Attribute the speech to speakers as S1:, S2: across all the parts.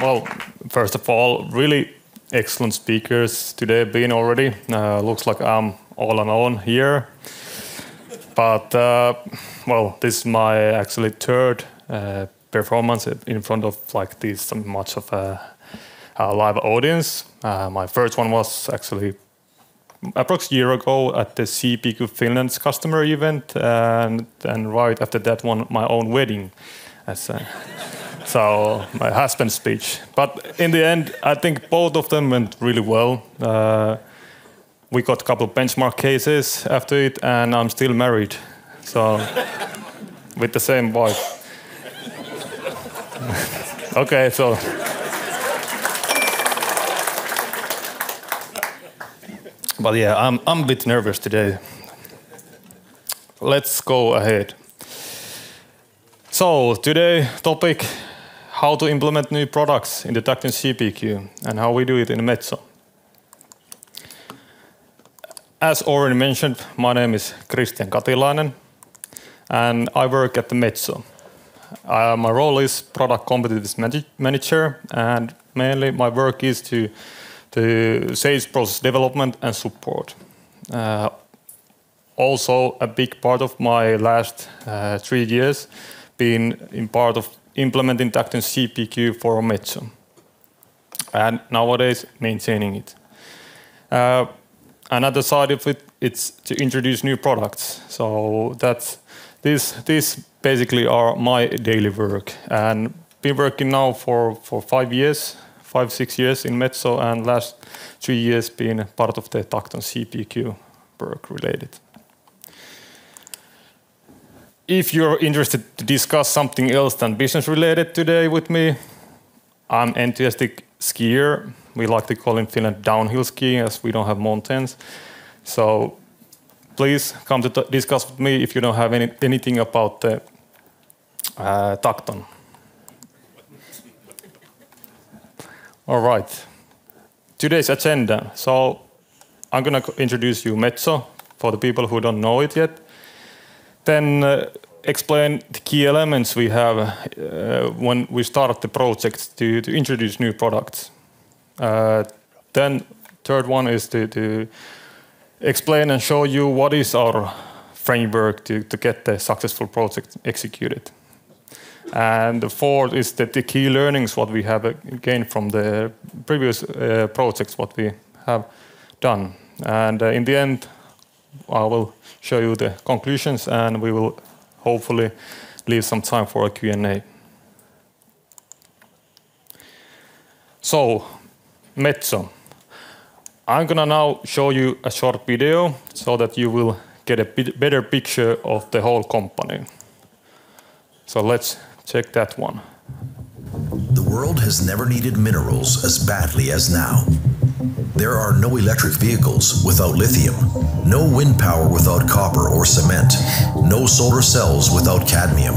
S1: Well, first of all, really excellent speakers today been already. Looks like I'm all alone here. But, well, this is my actually third performance in front of like this much of a live audience. My first one was actually approx a year ago at the CPQ Finland's customer event, and right after that one, my own wedding. So my husband's speech. But in the end, I think both of them went really well. We got a couple of benchmark cases after it, and I'm still married. So with the same wife. Okay, so. But yeah, I'm a bit nervous today. Let's go ahead. So today topic, how to implement new products in the Tacton CPQ and how we do it in Metso. As already mentioned, my name is Kristian Katilainen and I work at the Metso. My role is product competitiveness manager, and mainly my work is to sales process development and support. Also, a big part of my last 3 years been in part of implementing Tacton CPQ for Metso, and nowadays maintaining it. Another side of it, it's to introduce new products. So this basically are my daily work, and been working now for 5 years. 5-6 years in Metso, and last 3 years being part of the Tacton CPQ work related. If you're interested to discuss something else than business related today with me, I'm enthusiastic skier. We like to call in Finland downhill skiing as we don't have mountains. So please come to discuss with me if you don't have anything about the Tacton. All right, today's agenda. So I'm gonna introduce you Metso for the people who don't know it yet. Then explain the key elements we have when we start the project to introduce new products. Then third one is to explain and show you what is our framework to get the successful project executed. And the fourth is that the key learnings what we have gained from the previous projects what we have done. And in the end, I will show you the conclusions, and we will hopefully leave some time for a Q&A. So, Metso. I'm gonna now show you a short video so that you will get a better picture of the whole company. So let's check that one.
S2: The world has never needed minerals as badly as now. There are no electric vehicles without lithium, no wind power without copper or cement, no solar cells without cadmium,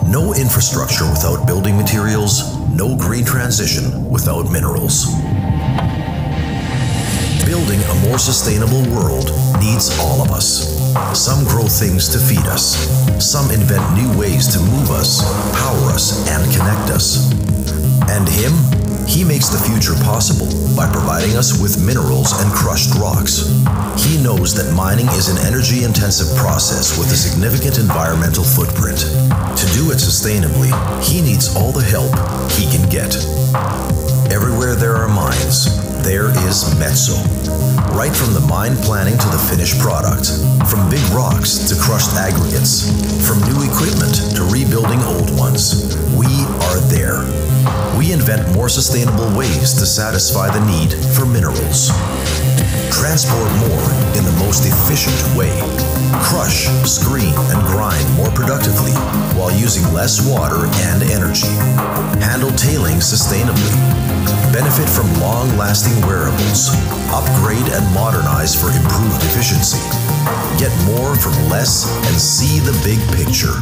S2: no infrastructure without building materials, no green transition without minerals. Building a more sustainable world needs all of us. Some grow things to feed us. Some invent new ways to move us, power us, and connect us. And him? He makes the future possible by providing us with minerals and crushed rocks. He knows that mining is an energy-intensive process with a significant environmental footprint. To do it sustainably, he needs all the help he can get. Everywhere there are mines, there is Metso. Right from the mine planning to the finished product, from big rocks to crushed aggregates, from new equipment to rebuilding old ones, we are there. We invent more sustainable ways to satisfy the need for minerals. Transport more in the most efficient way. Crush, screen, and grind more productively while using less water and energy. Handle tailings sustainably. Benefit from long-lasting wearables. Upgrade and modernize for improved efficiency. Get more from less and see the big picture.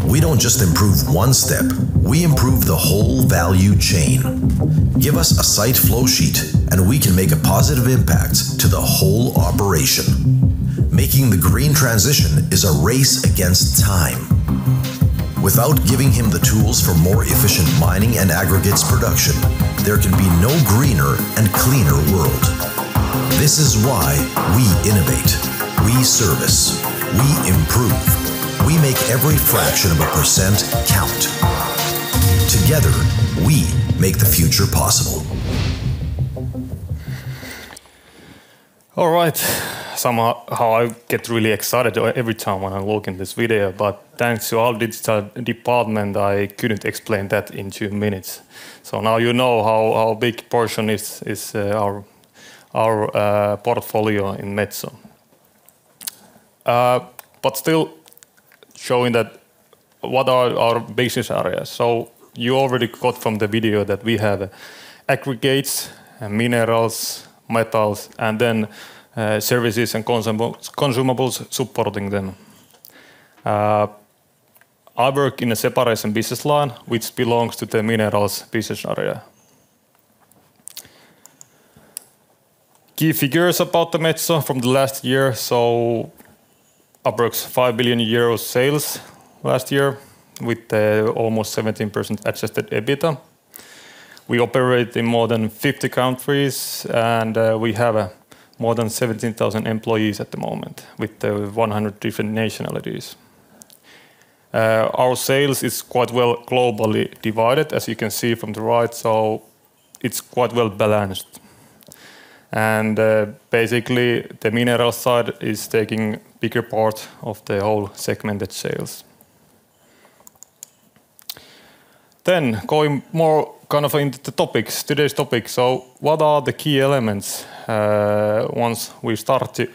S2: We don't just improve one step, we improve the whole value chain. Give us a site flow sheet and we can make a positive impact to the whole operation. Making the green transition is a race against time. Without giving him the tools for more efficient mining and aggregates production, there can be no greener and cleaner world. This is why we innovate, we service, we improve, we make every fraction of a percent count. Together, we make the future possible.
S1: All right, somehow I get really excited every time when I look in this video, but thanks to our digital department, I couldn't explain that in 2 minutes. So now you know how big portion is our portfolio in Metso. But still showing that what are our business areas. So you already got from the video that we have aggregates, minerals, metals, and then services and consumables supporting them. I work in a separation business line, which belongs to the minerals business area. Key figures about the Metso from the last year. So approx 5 billion euros sales last year with almost 17% adjusted EBITDA. We operate in more than 50 countries, and we have more than 17,000 employees at the moment with 100 different nationalities. Our sales is quite well globally divided, as you can see from the right, so it's quite well balanced. And basically the mineral side is taking bigger part of the whole segmented sales. Then going more kind of into the topics, today's topic. So what are the key elements once we start to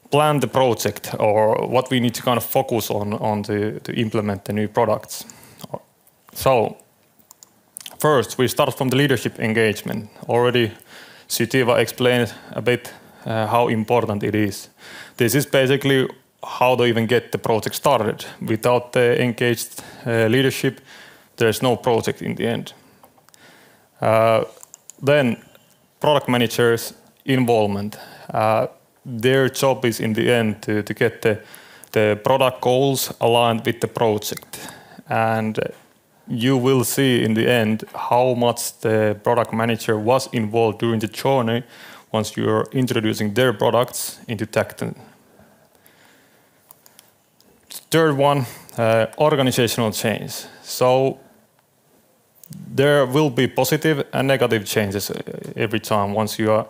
S1: plan the project, or what we need to kind of focus on to implement the new products? So first we start from the leadership engagement. Already Sytiva explained a bit how important it is. This is basically how to even get the project started. Without the engaged leadership, there's no project in the end. Then product managers' involvement. Their job is in the end to get the product goals aligned with the project. And you will see in the end how much the product manager was involved during the journey once you're introducing their products into Tacton. Third one, organizational change. So there will be positive and negative changes every time once you are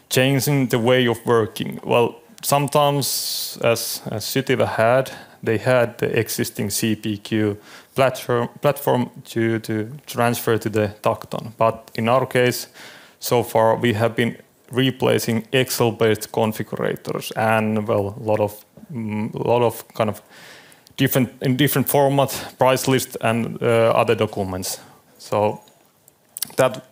S1: changing the way of working. Well, sometimes, as Sytiva had, they had the existing CPQ platform to transfer to the Tacton. But in our case, so far we have been replacing Excel-based configurators and well, a lot of kind of different format, price list, and other documents. So that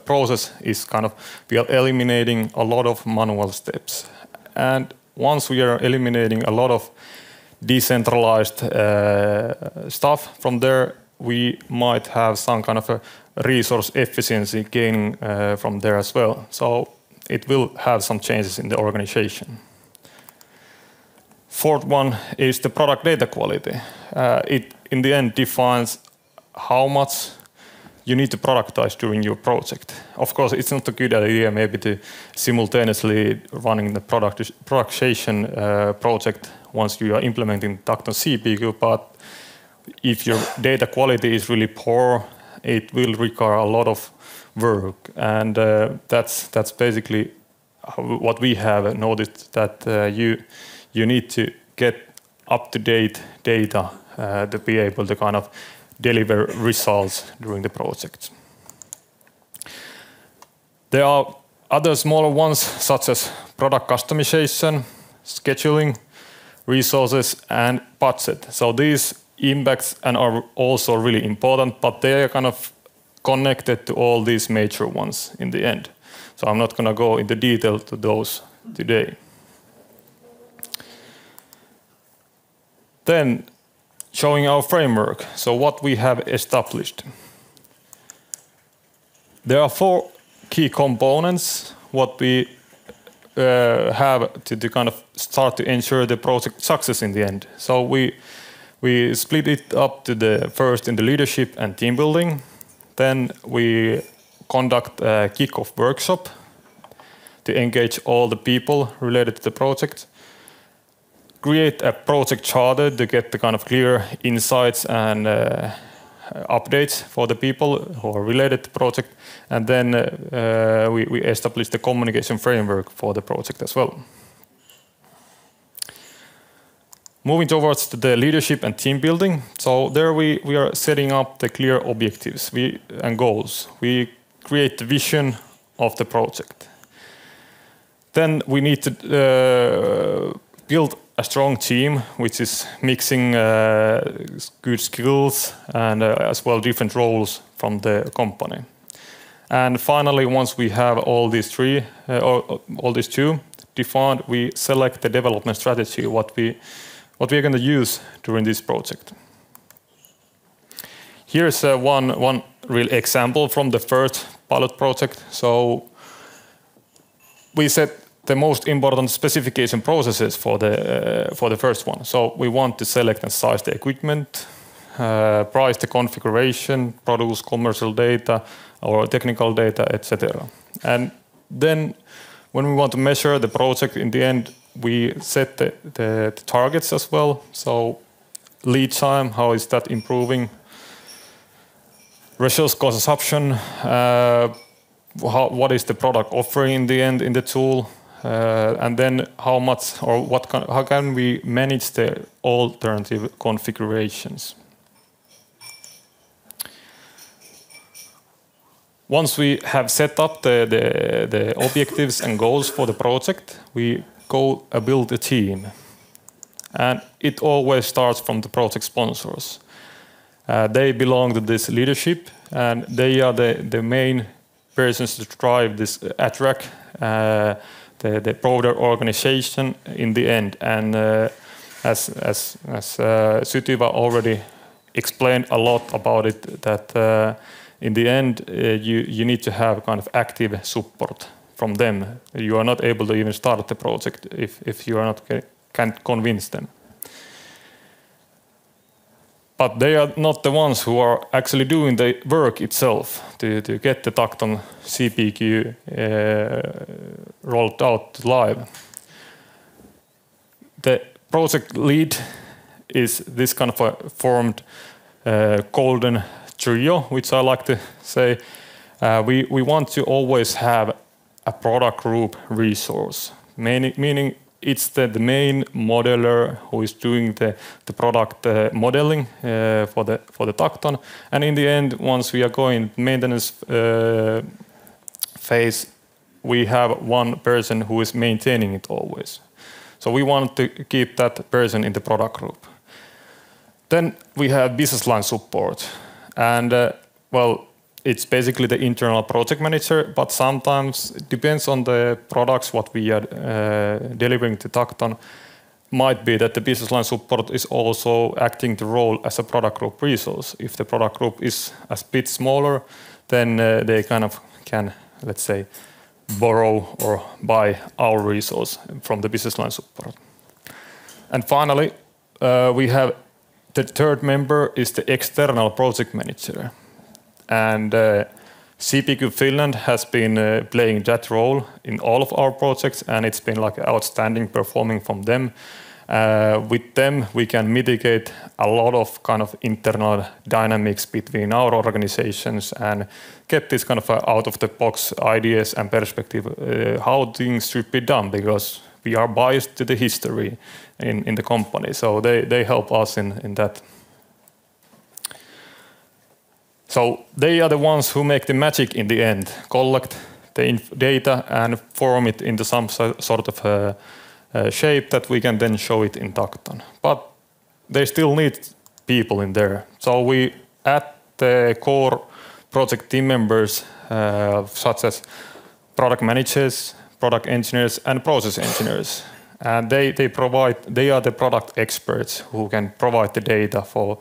S1: process is kind of, we are eliminating a lot of manual steps. And once we are eliminating a lot of decentralized stuff from there, we might have some kind of a resource efficiency gaining from there as well. So it will have some changes in the organization. Fourth one is the product data quality. It in the end defines how much you need to productize during your project. Of course, it's not a good idea maybe to simultaneously running the productization project once you are implementing Tacton CPQ, but if your data quality is really poor, it will require a lot of work. And that's basically what we have noticed, that you need to get up-to-date data to be able to kind of deliver results during the project. There are other smaller ones such as product customization, scheduling, resources, and budget. So these impacts and are also really important, but they are kind of connected to all these major ones in the end. So I'm not going to go into detail to those today. Then showing our framework, so what we have established. There are 4 key components what we have to kind of start to ensure the project success in the end. So we We split it up to the first in the leadership and team building. Then we conduct a kick-off workshop to engage all the people related to the project. Create a project charter to get the kind of clear insights and updates for the people who are related to the project. And then we establish the communication framework for the project as well. Moving towards the leadership and team building. So there we are setting up the clear objectives and goals. We create the vision of the project. Then we need to build a strong team, which is mixing good skills and as well different roles from the company. And finally, once we have all these two defined, we select the development strategy, what we are going to use during this project. Here's one real example from the first pilot project. So we set the most important specification processes for the first one. So we want to select and size the equipment, price the configuration, produce commercial data or technical data, etc. And then when we want to measure the project in the end, we set the targets as well. So lead time, how is that improving? Resource consumption, what is the product offering in the end in the tool? And then how much or how can we manage the alternative configurations? Once we have set up the objectives and goals for the project, we go build a team. And it always starts from the project sponsors. They belong to this leadership, and they are the main persons to drive this, attract the broader organization in the end. And as Sytiva already explained a lot about it, that in the end you need to have kind of active support from them. You are not able to even start the project if you are not can't convince them. But they are not the ones who are actually doing the work itself to get the Tacton CPQ rolled out live. The project lead is this kind of a formed golden trio, which I like to say. We want to always have a product group resource, meaning it's the main modeler who is doing the product modeling for the Tacton. And in the end, once we are going maintenance phase, we have one person who is maintaining it always. So we want to keep that person in the product group. Then we have business line support. And well, it's basically the internal project manager, but sometimes it depends on the products what we are delivering to Tacton. Might be that the business line support is also acting the role as a product group resource. If the product group is a bit smaller, then they kind of can, let's say, borrow or buy our resource from the business line support. And finally, we have the third member is the external project manager. And CPQ Finland has been playing that role in all of our projects, and it's been like outstanding performing from them. With them, we can mitigate a lot of kind of internal dynamics between our organizations and get this kind of out-of-the-box ideas and perspective how things should be done, because we are biased to the history in the company. So they help us in that. So they are the ones who make the magic in the end, collect the data and form it into some sort of shape that we can then show it in Tacton. But they still need people in there. So we add the core project team members, such as product managers, product engineers, and process engineers. And they are the product experts who can provide the data for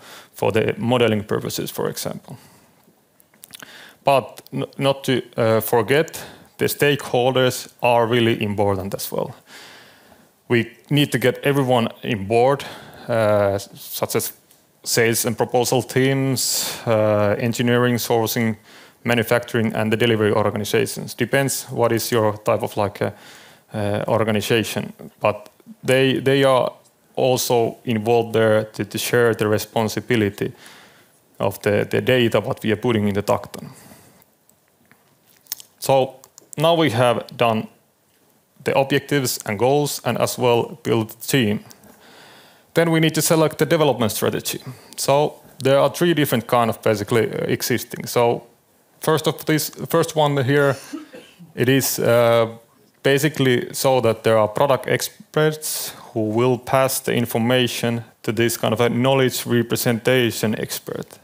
S1: the modeling purposes, for example. But not to forget, the stakeholders are really important as well. We need to get everyone on board, such as sales and proposal teams, engineering, sourcing, manufacturing, and the delivery organizations. Depends what is your type of organization, but they are also involved there to share the responsibility of the data what we are putting in the Tacton. So now we have done the objectives and goals and as well build the team. Then we need to select the development strategy. So there are 3 different kind of basically existing. So first one here, it is basically so that there are product experts who will pass the information to this kind of a knowledge representation expert.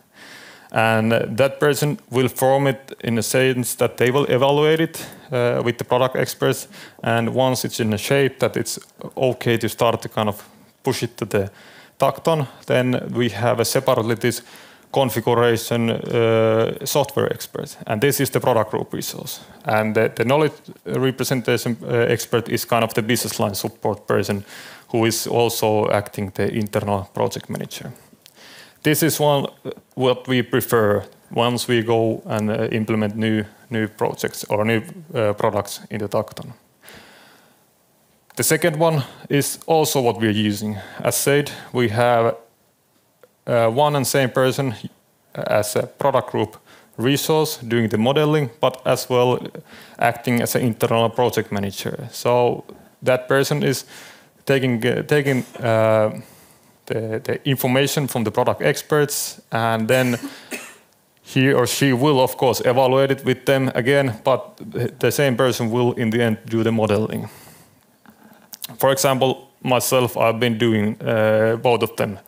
S1: And that person will form it in a sense that they will evaluate it with the product experts. And once it's in a shape that it's okay to start to kind of push it to the Tacton, then we have a separately this configuration software expert. And this is the product group resource. And the knowledge representation expert is kind of the business line support person who is also acting the internal project manager. This is what we prefer once we go and implement new projects or new products in the Tacton. The second one is also what we're using. As said, we have one and same person as a product group resource doing the modeling, but as well acting as an internal project manager. So that person is taking the information from the product experts, and then he or she will of course evaluate it with them again, but the same person will in the end do the modeling. For example, myself, I've been doing both of them.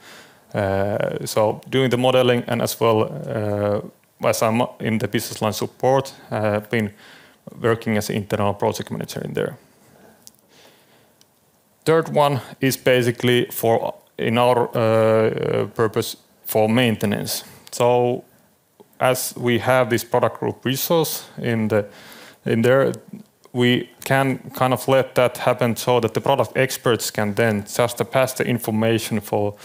S1: So doing the modeling and as well as I'm in the business line support, I've been working as an internal project manager in there. Third one is basically for in our purpose for maintenance. So as we have this product group resource in there, we can kind of let that happen so that the product experts can then just pass the information for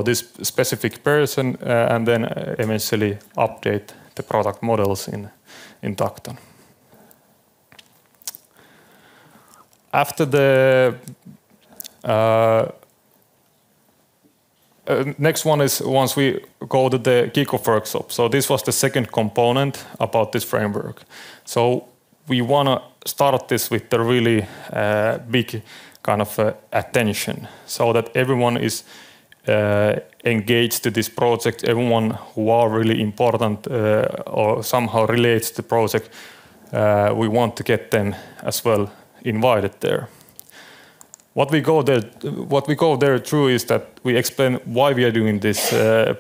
S1: this specific person and then eventually update the product models in Tacton. After the next one is once we go to the kickoff workshop. So this was the second component about this framework. So we want to start this with the really big kind of attention so that everyone is engaged to this project, everyone who are really important or somehow relates to the project, we want to get them as well invited there. What we go there through is that we explain why we are doing this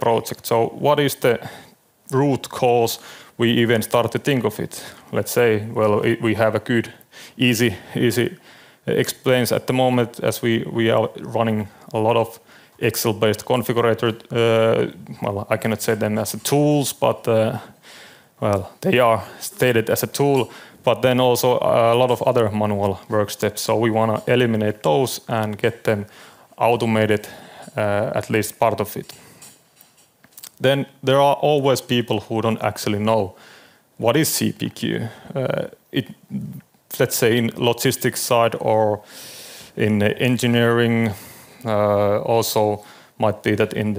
S1: project. So what is the root cause we even start to think of it? Let's say, well, we have a good, easy explains at the moment as we are running a lot of Excel-based configurator. Well, I cannot say them as tools, but well, they are stated as a tool. But then also a lot of other manual work steps. So we want to eliminate those and get them automated, at least part of it. Then there are always people who don't actually know what is CPQ. Let's say in logistics side or in engineering, also might be that in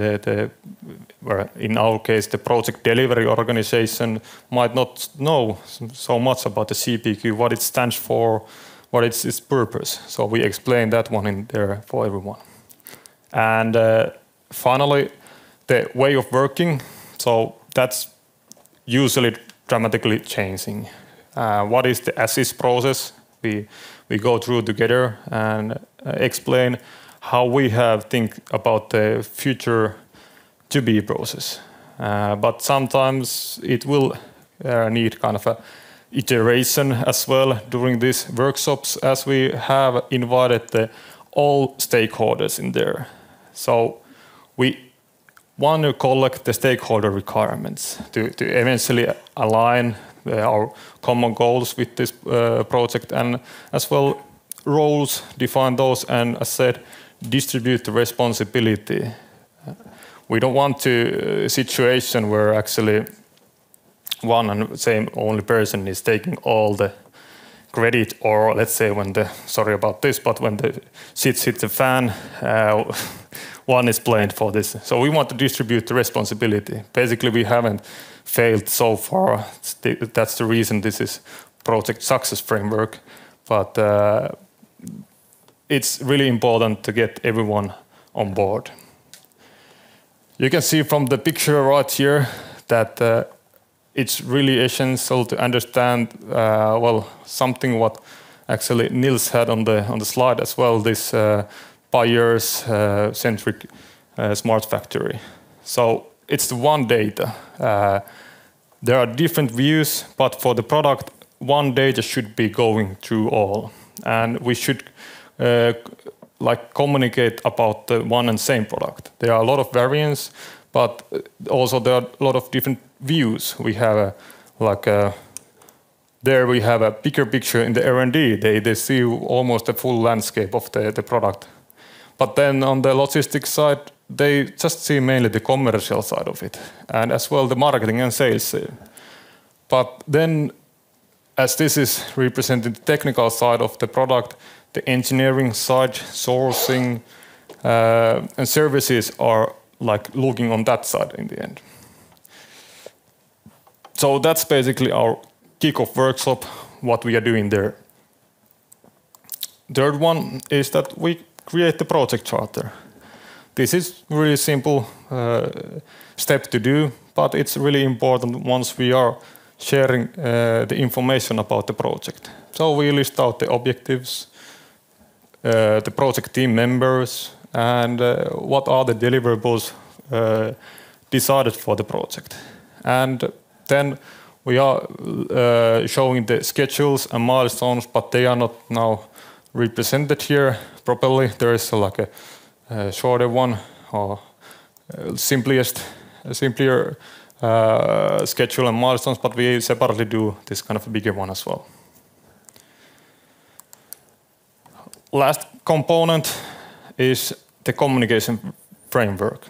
S1: where in our case the project delivery organization might not know so much about the CPQ, what it stands for, what is its purpose. So we explain that one in there for everyone. And finally, the way of working. So that's usually dramatically changing. What is the assist process? We go through together and explain how we have think about the future to be process. But sometimes it will need kind of a iteration as well during these workshops, as we have invited all stakeholders in there. So we want to collect the stakeholder requirements to eventually align our common goals with this project, and as well roles, define those, and as said, distribute the responsibility. we don't want to situation where actually one and same only person is taking all the credit, or let's say when the, sorry about this, but when the shit hits the fan, one is blamed for this. So we want to distribute the responsibility. Basically, we haven't failed so far. That's the reason this is project success framework. But it's really important to get everyone on board. You can see from the picture right here that it's really essential to understand well, something what actually Nils had on the slide as well, this buyers centric smart factory. So it's the one data. There are different views, but for the product, one data should be going through all, and we should like communicate about the one and same product. There are a lot of variants, but also there are a lot of different views. We have there we have a bigger picture in the R&D. They see almost the full landscape of the product. But then on the logistics side, they just see mainly the commercial side of it, and as well the marketing and sales. But then, as this is representing the technical side of the product, the engineering side, sourcing, and services are like looking on that side in the end. So that's basically our kickoff workshop, what we are doing there. Third one is that we create the project charter. This is really simple step to do, but it's really important once we are sharing the information about the project. So we list out the objectives, the project team members, and what are the deliverables decided for the project. And then we are showing the schedules and milestones, but they are not now represented here properly. There is like a shorter one, or simpler schedule and milestones, but we separately do this kind of a bigger one as well. Last component is the communication framework.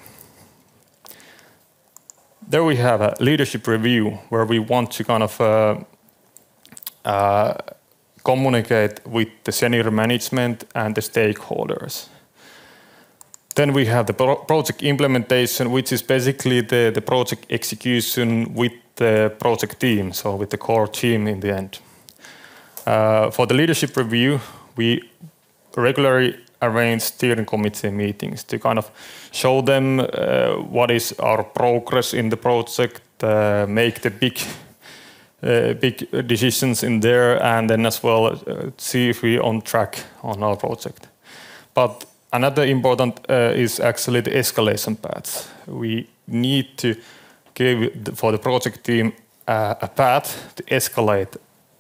S1: There we have a leadership review where we want to kind of communicate with the senior management and the stakeholders. Then we have the project implementation, which is basically the project execution with the project team, so with the core team in the end. For the leadership review, we regularly arrange steering committee meetings to kind of show them what is our progress in the project, make the big decisions in there, and then as well see if we're on track on our project. But another important is actually the escalation paths. We need to give for the project team a path to escalate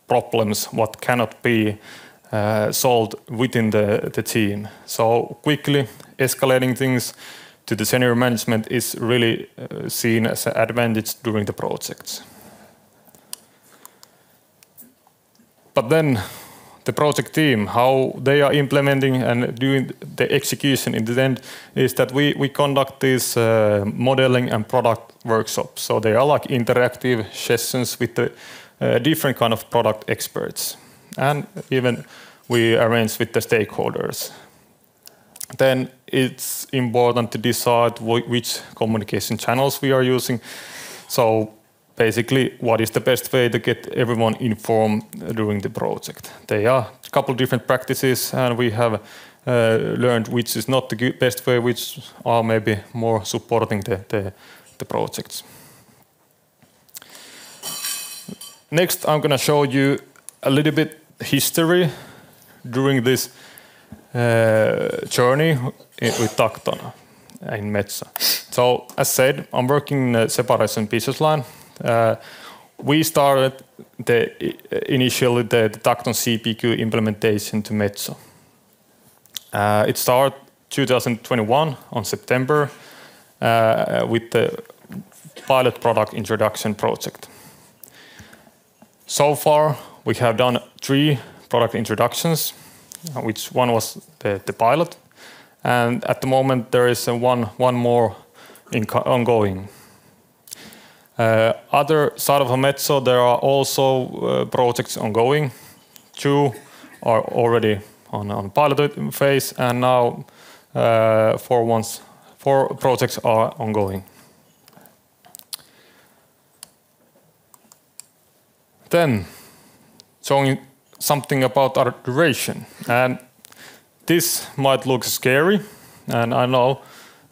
S1: problems what cannot be solved within the team. So quickly escalating things to the senior management is really seen as an advantage during the projects. But then the project team, how they are implementing and doing the execution in the end is that we conduct these modeling and product workshops. So they are like interactive sessions with the different kind of product experts. And even we arrange with the stakeholders. Then it's important to decide which communication channels we are using. So basically, what is the best way to get everyone informed during the project? There are a couple of different practices, and we have learned which is not the best way, which are maybe more supporting the projects. Next, I'm going to show you a little bit history during this journey with Tacton in Metso. So, as said, I'm working in a separation business line. We started initially the Tacton CPQ implementation to Metso. It started 2021 on September with the pilot product introduction project. So far, we have done 3 product introductions, which one was the pilot, and at the moment there is one more ongoing. Other side of Metso, there are also projects ongoing. 2 are already on pilot phase, and now 4 projects are ongoing. Then, showing something about our duration, and this might look scary, and I know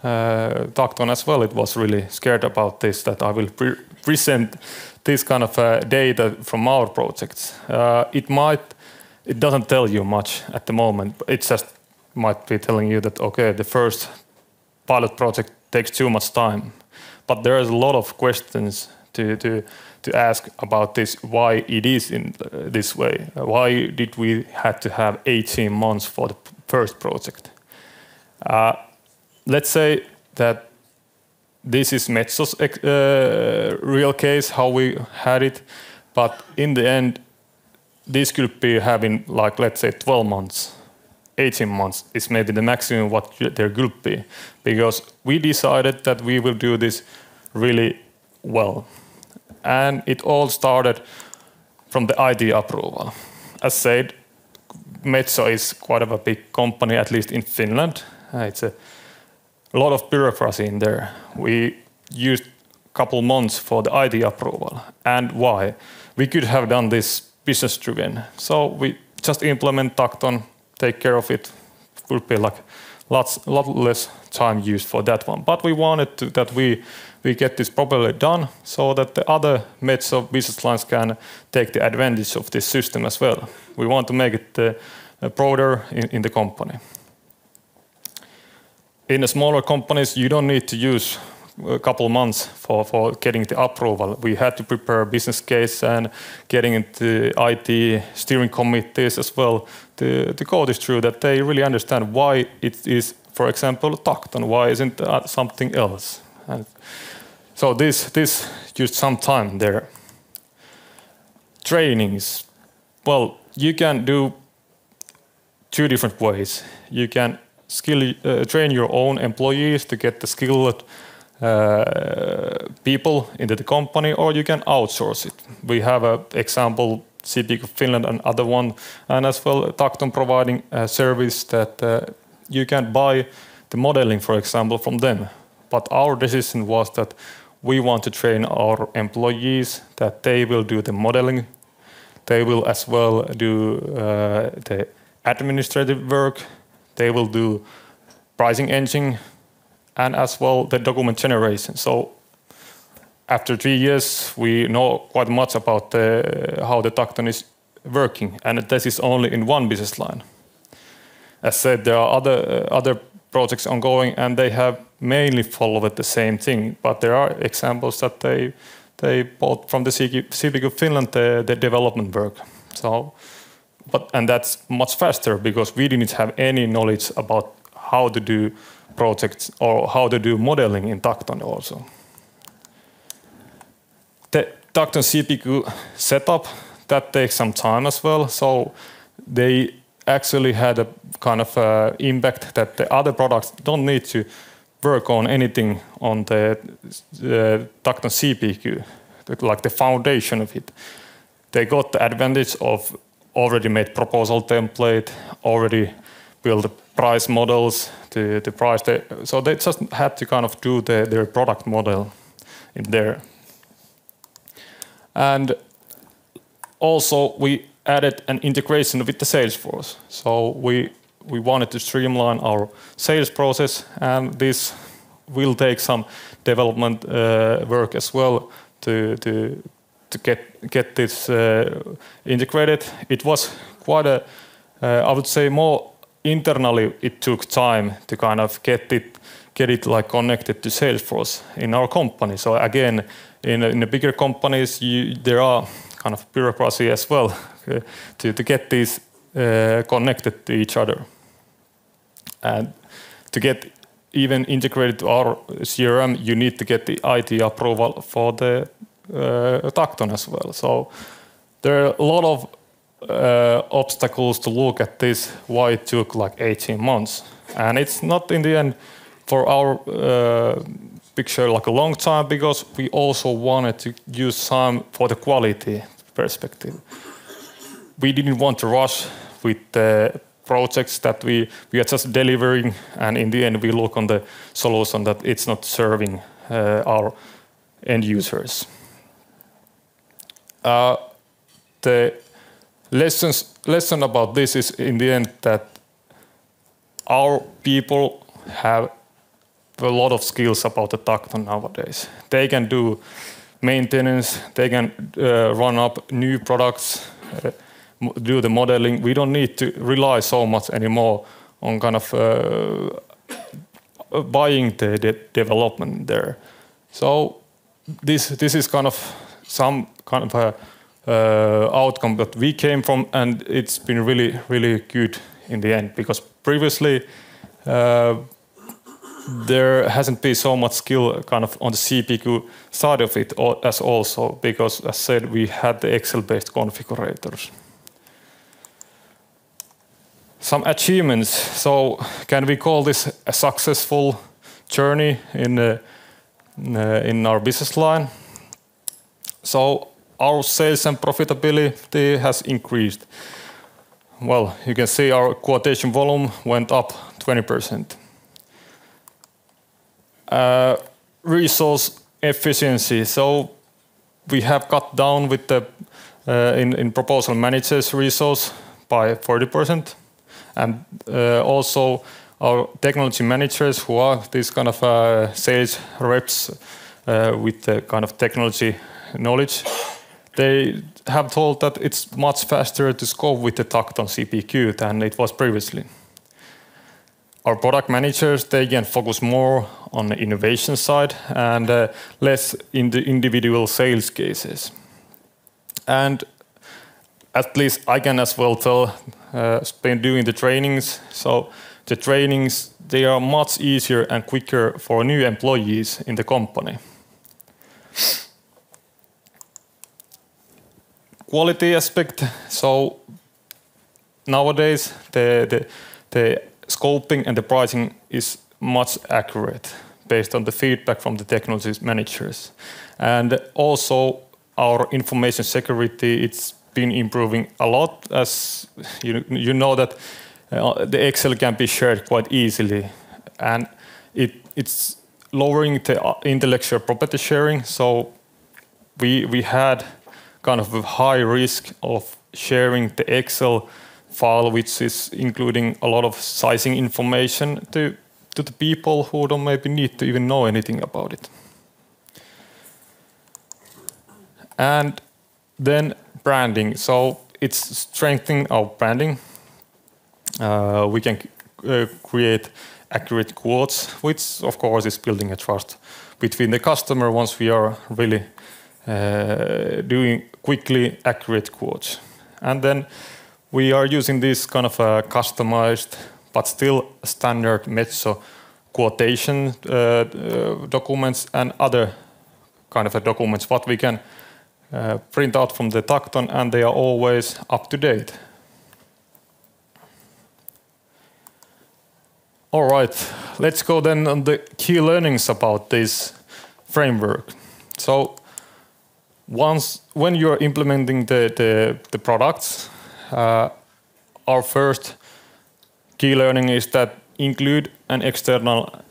S1: Tacton as well, it was really scared about this, that I will present this kind of data from our projects. It doesn't tell you much at the moment, but it just might be telling you that, okay, the first pilot project takes too much time. But there is a lot of questions to ask about this, why it is in this way. Why did we have to have 18 months for the first project? Let's say that this is Metso's real case, how we had it, but in the end, this could be having, like, let's say 12 months. 18 months is maybe the maximum what there could be, because we decided that we will do this really well. And it all started from the IT approval. As said, Metso is quite of a big company, at least in Finland. It's a lot of bureaucracy in there. We used a couple months for the IT approval. And why? We could have done this business-driven. So we just implement Tacton, take care of it. It would be like lot less time used for that one. But we wanted that we get this properly done so that the other Metso business lines can take the advantage of this system as well. We want to make it broader in the company. In the smaller companies, you don't need to use a couple months for getting the approval. We had to prepare a business case and getting into IT steering committees as well to go this through, that they really understand why it is, for example, Tacton, why isn't something else. And so this used some time there. Trainings, well, you can do 2 different ways. You can train your own employees to get the skilled people into the company, or you can outsource it. We have an example, CPQ Finland, and other one, and as well Tacton providing a service that you can buy the modeling, for example, from them. But our decision was that we want to train our employees that they will do the modeling. They will as well do the administrative work. They will do pricing engine and as well the document generation. So after 3 years, we know quite much about how the Tacton is working, and this is only in one business line. As said, there are other projects ongoing, and they have mainly followed the same thing. But there are examples that they bought from the CPQ Finland the development work. And that's much faster because we didn't have any knowledge about how to do projects or how to do modeling in Tacton also. The Tacton CPQ setup, that takes some time as well. So they actually had a kind of impact that the other products don't need to work on anything on the Tacton CPQ, like the foundation of it. They got the advantage of already made proposal template, already built price models to price. So they just had to kind of do their product model in there. And also we added an integration with the Salesforce. So we wanted to streamline our sales process, and this will take some development work as well to get this integrated. It was quite I would say more internally it took time to kind of get it like connected to Salesforce in our company. So again, in the bigger companies, there are kind of bureaucracy as well to get these connected to each other. And to get even integrated to our CRM, you need to get the IT approval for the Tacton as well. So there are a lot of obstacles to look at this, why it took like 18 months. And it's not in the end for our picture like a long time because we also wanted to use time for the quality perspective. We didn't want to rush with the projects that we are just delivering, and in the end we look on the solution that it's not serving our end users. The lesson about this is in the end that our people have a lot of skills about the Tacton nowadays. They can do maintenance, they can run up new products, do the modeling. We don't need to rely so much anymore on kind of buying the development there. So this is kind of some kind of a outcome that we came from, and it's been really, really good in the end, because previously there hasn't been so much skill kind of on the CPQ side of it as also, because as said, we had the Excel-based configurators. Some achievements. So can we call this a successful journey in our business line? So our sales and profitability has increased. Well, you can see our quotation volume went up 20%. Resource efficiency. So we have cut down with the in proposal managers resource by 40%, and also our technology managers, who are these kind of sales reps with the kind of technology knowledge, they have told that it's much faster to scope with the Tacton CPQ than it was previously. Our product managers, they can focus more on the innovation side and less in the individual sales cases. And at least I can as well tell, been doing the trainings, so the trainings, they are much easier and quicker for new employees in the company. Quality aspect, so nowadays the scoping and the pricing is much accurate based on the feedback from the technology managers. And also our information security, it's been improving a lot, as you know that the Excel can be shared quite easily, and it's lowering the intellectual property sharing. So we had kind of a high risk of sharing the Excel file, which is including a lot of sizing information to the people who don't maybe need to even know anything about it. And then branding. So it's strengthening our branding. We can create accurate quotes, which of course is building a trust between the customer once we are really doing quickly accurate quotes. And then we are using this kind of customized but still standard Metso quotation documents and other kind of documents what we can print out from the Tacton, and they are always up to date. All right, let's go then on the key learnings about this framework. So when you're implementing the products, our first key learning is that include an external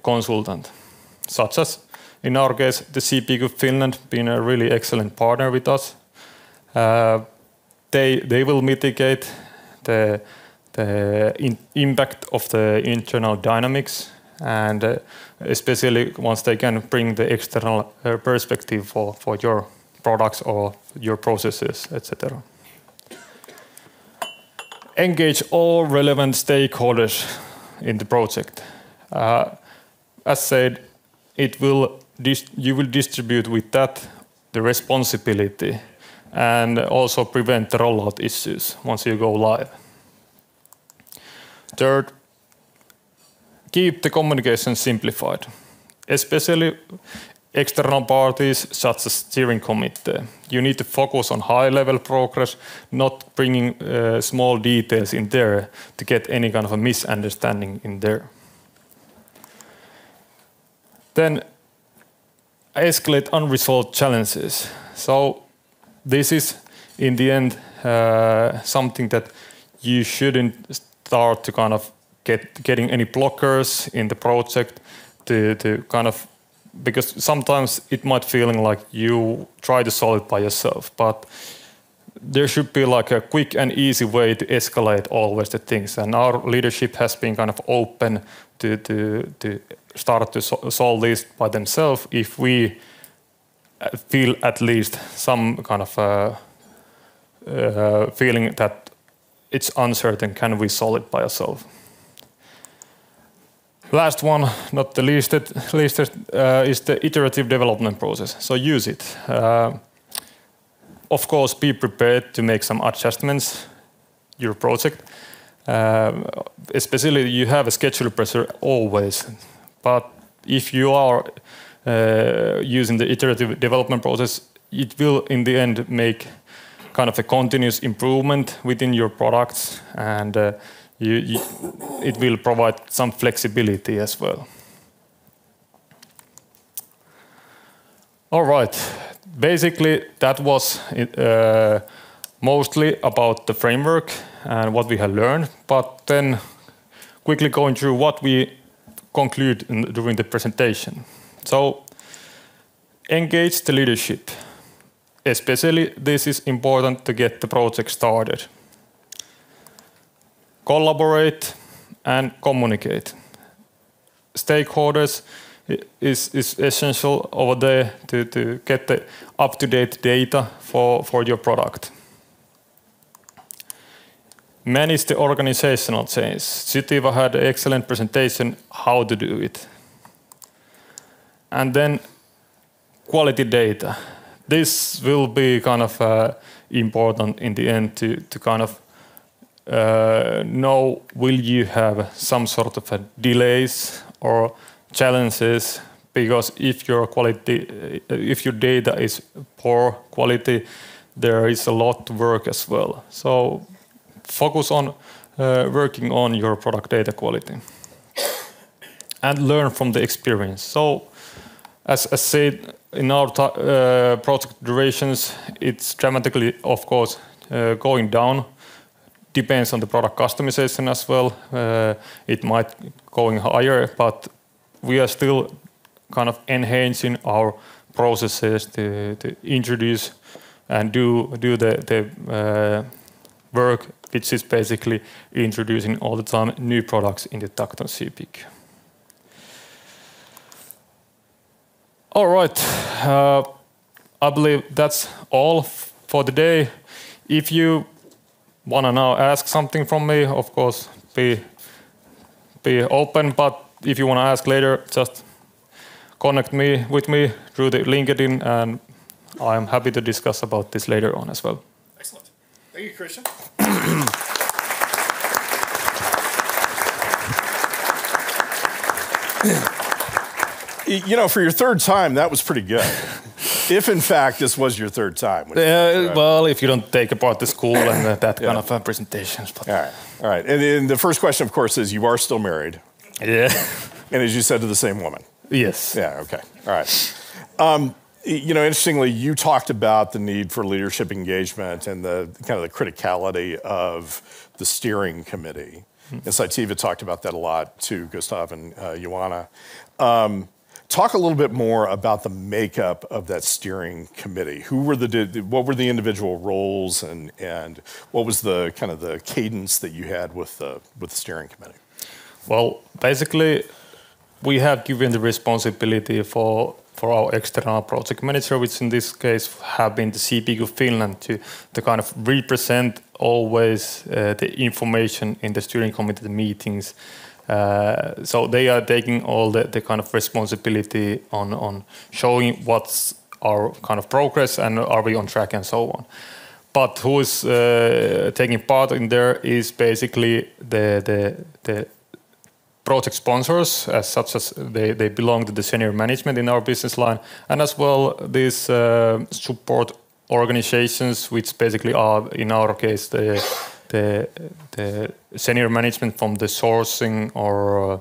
S1: consultant, such as in our case the CPQ Finland being a really excellent partner with us. They will mitigate the impact of the internal dynamics, and especially once they can bring the external perspective for your products or your processes, etc. Engage all relevant stakeholders in the project. As said, you will distribute with that the responsibility and also prevent the rollout issues once you go live. Third, keep the communication simplified, especially external parties such as steering committee. You need to focus on high-level progress, not bringing small details in there to get any kind of a misunderstanding in there. Then escalate unresolved challenges. So this is, in the end, something that you shouldn't start to kind of getting any blockers in the project to kind of, because sometimes it might feeling like you try to solve it by yourself, but there should be like a quick and easy way to escalate always the things. And our leadership has been kind of open to start to solve this by themselves if we feel at least some kind of feeling that it's uncertain, can we solve it by ourselves? Last one, not the least, is the iterative development process. So use it. Of course, be prepared to make some adjustments your project. Especially you have a schedule pressure always. But if you are using the iterative development process, it will in the end make kind of a continuous improvement within your products, and it will provide some flexibility as well. All right. Basically, that was mostly about the framework and what we have learned, but then quickly going through what we conclude during the presentation. So, engage the leadership. Especially, this is important to get the project started. Collaborate and communicate. Stakeholders is essential over there to get the up-to-date data for your product. Manage the organizational change. Sitiva had an excellent presentation how to do it. And then quality data. This will be kind of important in the end to kind of know, will you have some sort of delays or challenges, because if your data is poor quality, there is a lot to work as well. So focus on working on your product data quality and learn from the experience. So as I said, in our project durations, it's dramatically, of course, going down. Depends on the product customization as well. It might going higher, but we are still kind of enhancing our processes to introduce and do the work, which is basically introducing all the time new products in the Tacton CPQ. All right, I believe that's all for today. If you want to now ask something from me, of course, be open, but if you want to ask later, just connect with me through the LinkedIn, and I'm happy to discuss about this later on as well.
S3: Excellent. Thank you, Kristian. You know, for your third time, that was pretty good. If, in fact, this was your third time.
S1: Well, if you don't take apart the school and that kind of presentations. But.
S3: All right. And then the first question, of course, is you are still married.
S1: Yeah.
S3: And as you said, to the same woman.
S1: Yes.
S3: Yeah, okay. All right. You know, interestingly, you talked about the need for leadership engagement and the kind of the criticality of the steering committee. Mm-hmm. And Sitiva talked about that a lot too, Gustav and Joanna. Talk a little bit more about the makeup of that steering committee. What were the individual roles, and what was the kind of the cadence that you had with the steering committee?
S1: Well, basically, we have given the responsibility for our external project manager, which in this case have been the CPQ Finland, to kind of represent always the information in the steering committee meetings. So they are taking all the kind of responsibility on showing what's our kind of progress and are we on track and so on. But who is taking part in there is basically the project sponsors, as such as they belong to the senior management in our business line, and as well these support organizations, which basically are in our case the senior management from the sourcing or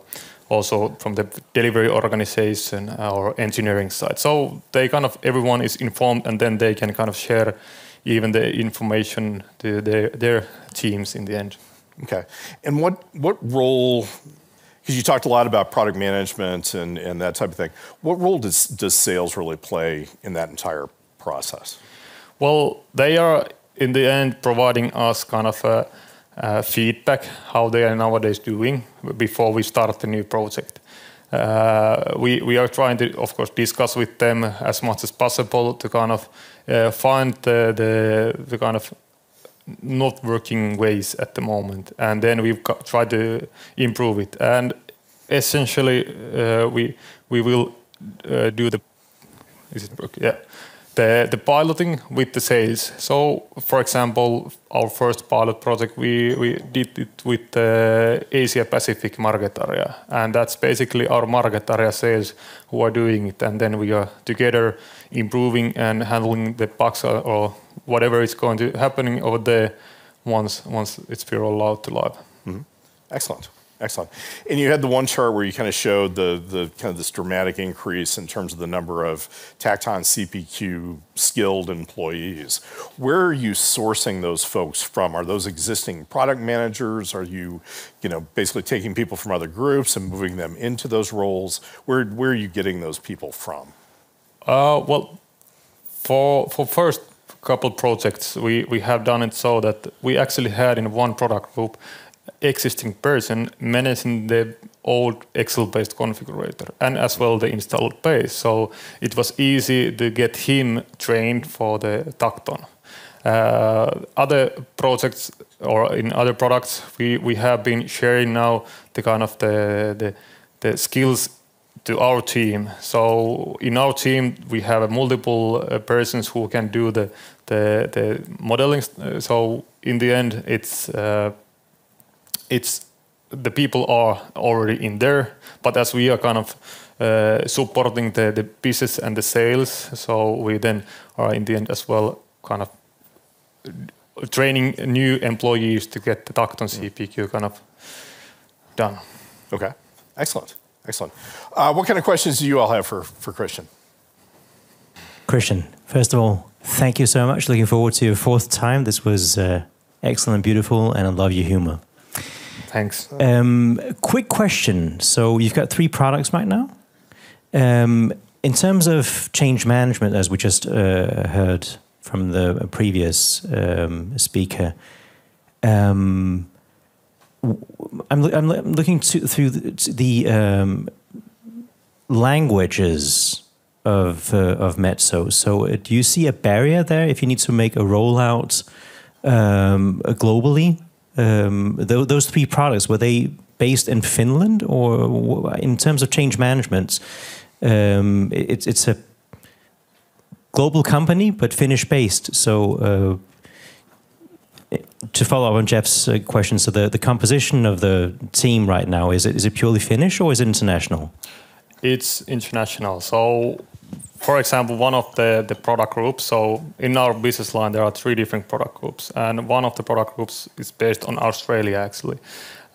S1: also from the delivery organization or engineering side. So they kind of everyone is informed, and then they can kind of share even the information to their teams in the end.
S3: Okay, and what role? Because you talked a lot about product management and that type of thing. What role does sales really play in that entire process?
S1: Well, they are in the end providing us kind of feedback how they are nowadays doing before we start the new project. We are trying to, of course, discuss with them as much as possible to kind of find the kind of not working ways at the moment, and then we've tried to improve it. And essentially, we will do the the piloting with the sales. So, for example, our first pilot project, we did it with the Asia Pacific market area, and that's basically our market area sales who are doing it, and then we are together improving and handling the bugs or whatever is going to happening over there once it's been rolled out to live.
S3: Mm-hmm. Excellent. Excellent. And you had the one chart where you kind of showed the kind of this dramatic increase in terms of the number of Tacton CPQ skilled employees. Where are you sourcing those folks from? Are those existing product managers? Are you basically taking people from other groups and moving them into those roles? Where are you getting those people from?
S1: Well, for first couple projects, we have done it so that we actually had in one product group existing person managing the old Excel-based configurator and as well the installed base. So it was easy to get him trained for the Tacton. Other projects or in other products, we have been sharing now the kind of the skills to our team. So in our team, we have multiple persons who can do the modeling. So in the end, it's the people are already in there, but as we are kind of supporting the business and the sales, so we then are in the end as well kind of training new employees to get the Tacton CPQ kind of done.
S3: Okay, excellent, excellent. What kind of questions do you all have for Kristian?
S4: Kristian, first of all, thank you so much. Looking forward to your fourth time. This was excellent, beautiful, and I love your humor.
S1: Thanks.
S4: Quick question. So you've got 3 products right now. In terms of change management, as we just heard from the previous speaker, I'm looking through the languages of Metso. So do you see a barrier there if you need to make a rollout globally? Those 3 products, were they based in Finland, or in terms of change management, it's a global company but Finnish-based? So to follow up on Jeff's question, so the composition of the team right now, is it purely Finnish or is it international?
S1: It's international. So, for example, one of the product groups, so in our business line there are 3 different product groups, and one of the product groups is based on Australia actually.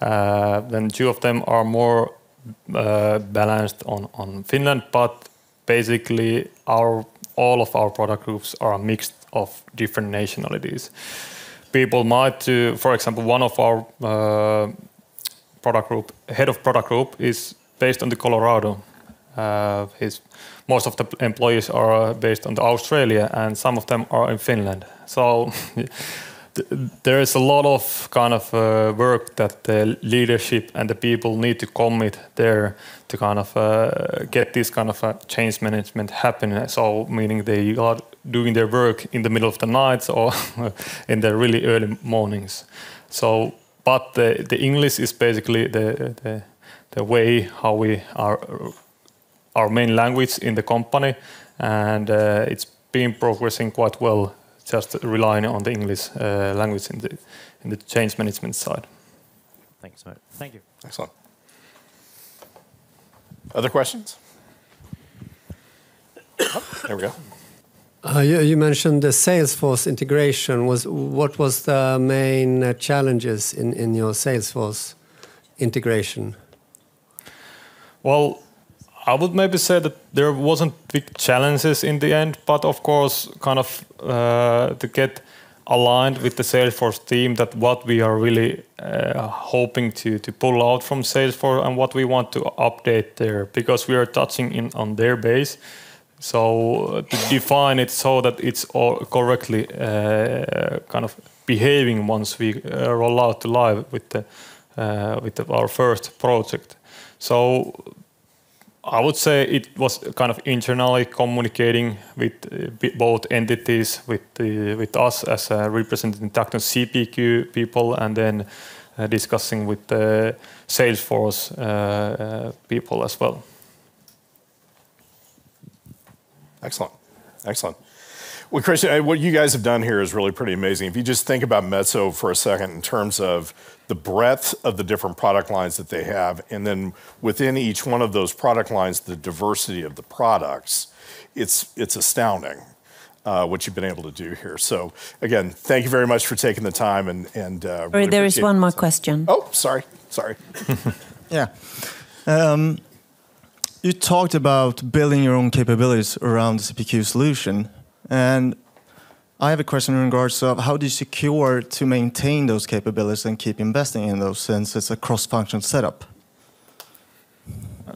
S1: Then 2 of them are more balanced on Finland, but basically all of our product groups are a mix of different nationalities. People might do, for example, one of our product group, head of product group is based on the Colorado. Most of the employees are based on Australia, and some of them are in Finland. So there is a lot of kind of work that the leadership and the people need to commit there to kind of get this kind of change management happening. So meaning they are doing their work in the middle of the night or in the really early mornings. So, but the English is basically the way how we are. Our main language in the company, and it's been progressing quite well, just relying on the English language in the change management side.
S4: Thank you so much. Thank you.
S3: Excellent. Other questions? Oh, there we go.
S5: You mentioned the Salesforce integration. What was the main challenges in your Salesforce integration?
S1: Well, I would maybe say that there wasn't big challenges in the end, but of course, kind of to get aligned with the Salesforce team that what we are really hoping to pull out from Salesforce and what we want to update there, because we are touching on their base. So to define it so that it's all correctly kind of behaving once we roll out to live with our first project. So I would say it was kind of internally communicating with both entities, with us as representing Tacton CPQ people, and then discussing with the Salesforce people as well.
S3: Excellent, excellent. Well, Kristian, what you guys have done here is really pretty amazing. If you just think about Metso for a second in terms of the breadth of the different product lines that they have, and then within each one of those product lines, the diversity of the products, it's astounding what you've been able to do here. So again, thank you very much for taking the time. And really
S6: there is one more question.
S3: Oh, sorry.
S7: Yeah. You talked about building your own capabilities around the CPQ solution. And I have a question in regards of how do you secure to maintain those capabilities and keep investing in those, since it's a cross-function setup?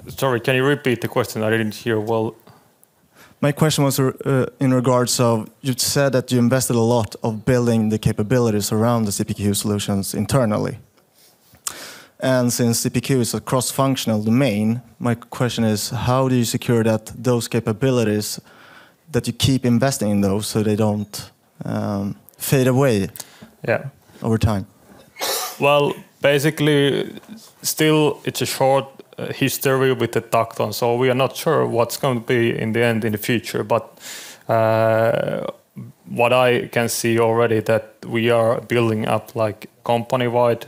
S1: Sorry, can you repeat the question? I didn't hear well.
S7: My question was in regards of, you said that you invested a lot of building the capabilities around the CPQ solutions internally. And since CPQ is a cross-functional domain, my question is, how do you secure that those capabilities, that you keep investing in those so they don't fade away over time?
S1: Well, basically, still it's a short history with the Tacton, so we are not sure what's going to be in the end in the future. But what I can see already that we are building up like company-wide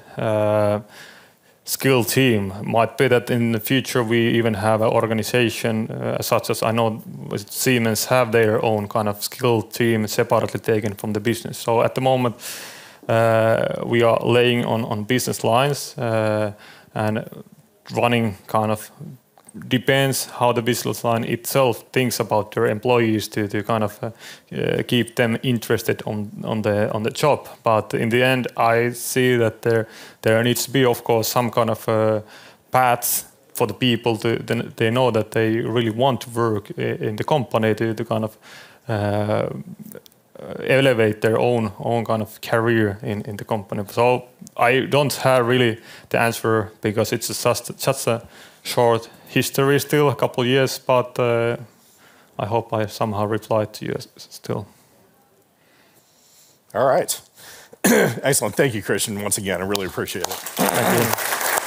S1: skill team. Might be that in the future we even have an organization such as I know Siemens have their own kind of skill team separately taken from the business. So at the moment we are laying on business lines and running kind of depends how the business line itself thinks about their employees to kind of keep them interested on the job. But in the end, I see that there needs to be, of course, some kind of paths for the people to they know that they really want to work in the company to kind of elevate their own kind of career in the company. So I don't have really the answer because it's just a short history still, a couple of years, but I hope I somehow replied to you still.
S3: All right. Excellent. Thank you, Kristian, once again. I really appreciate it.
S1: Thank you.